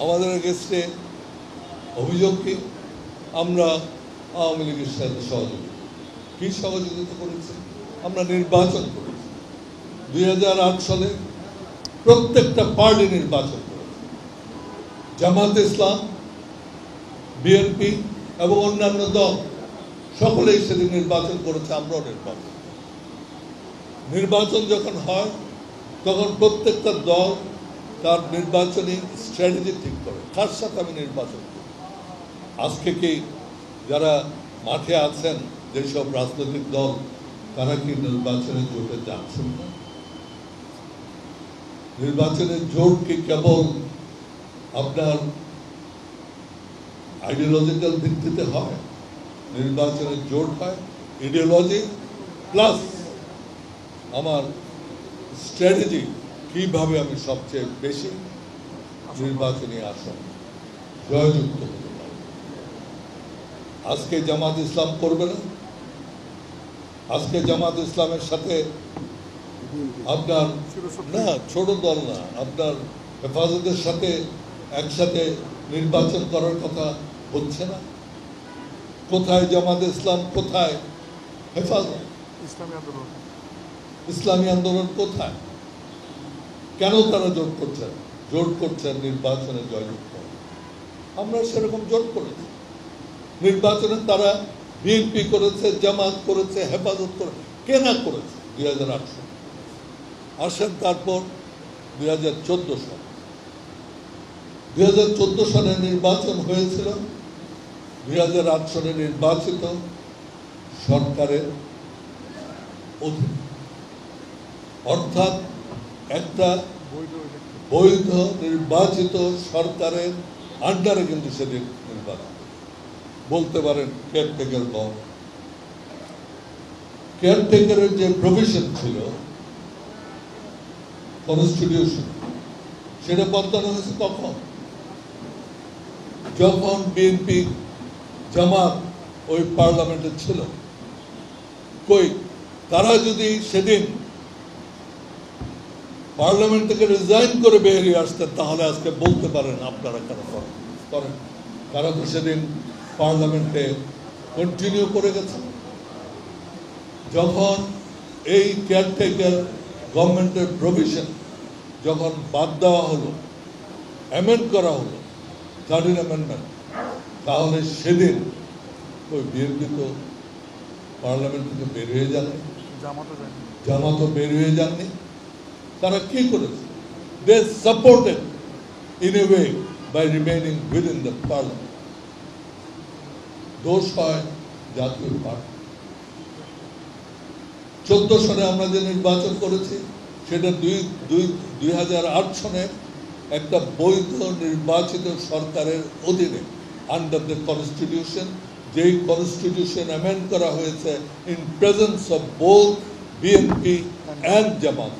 আমাদের এগেস্টে অভিযোগ কি আমরা আওয়ামী লীগের সাথে সহযোগিতা কি সহযোগিতা করেছি আমরা নির্বাচন করেছি 2008 সালে প্রত্যেকটা পার্টি নির্বাচন করেছে জামাত ইসলাম বিএনপি এবং অন্যান্য দল সকলেই সেদিন নির্বাচন করেছে আমরাও নির্বাচন যখন হয় তখন প্রত্যেকটা দল তার নির্বাচনী স্ট্র্যাটেজি ঠিক করে কার সাথে আমি নির্বাচন করি আজকে কি যারা মাঠে আছেন যেসব রাজনৈতিক দল তারা কি নির্বাচনে জোটে যাচ্ছেন না নির্বাচনের জোট কি কেবল আপনার আইডিওলজিক্যাল ভিত্তিতে হয় নির্বাচনের জোট হয় ইডিওলজি প্লাস আমার স্ট্র্যাটেজি কিভাবে আমি সবচেয়ে বেশি নির্বাচনী আসন জয়যুক্ত হতে পারি আজকে জামাত ইসলাম করবে না আজকে জামাত ইসলামের সাথে আপনার না ছোট দল না আপনার হেফাজতের সাথে একসাথে নির্বাচন করার কথা হচ্ছে না কোথায় জামাত ইসলাম কোথায় হেফাজত ইসলামী আন্দোলন কোথায় কেন তারা জোট করছেন নির্বাচনে জয়যুক্ত আমরা সেরকম জোট করেছি নির্বাচনে তারা বিএনপি করেছে জামাত করেছে হেফাজত করেছে কেনা করেছে 2008 সালে আসেন তারপর 2014 সাল 2014 সালে নির্বাচন হয়েছিল 2008 সালে নির্বাচিত সরকারের অধীনে অর্থাৎ একটা বৈধ নির্বাচিত সরকারের আন্ডারে কিন্তু সেদিন নির্বাচন বলতে পারেন কেয়ারটেকার গভর্নমেন্ট কেয়ারটেকারের যে প্রভিশন ছিল কনস্টিটিউশন সেটা বদলানো হয়েছে তখন যখন বিএনপি জামাত ওই পার্লামেন্টে ছিল কই তারা যদি সেদিন পার্লামেন্ট থেকে রিজাইন করে বেরিয়ে আসতেন তাহলে আজকে বলতে পারেন আপনারা কেন করেন তারা তো সেদিন পার্লামেন্টে কন্টিনিউ করে গেছে যখন এই কেয়ারটেকার গভর্নমেন্টের প্রভিশন যখন বাদ দেওয়া হলো অ্যামেন্ড করা হলো 13 অ্যামেন্ডমেন্ট তাহলে সেদিন ওই বিএনপি তো পার্লামেন্ট থেকে বের হয়ে যাননি জামাতও বের হয়ে যাননি তারা কি করেছে they supported in a way by remaining within the parliament দোষ হয় জাতীয় পার্টি 14 সালে আমরা যে নির্বাচন করেছি সেটা 2008 সনে একটা বৈধ নির্বাচিত সরকারের অধীনে আন্ডার দ্য কনস্টিটিউশন যেই কনস্টিটিউশন অ্যামেন্ড করা হয়েছে in presence of both BNP and Jamaat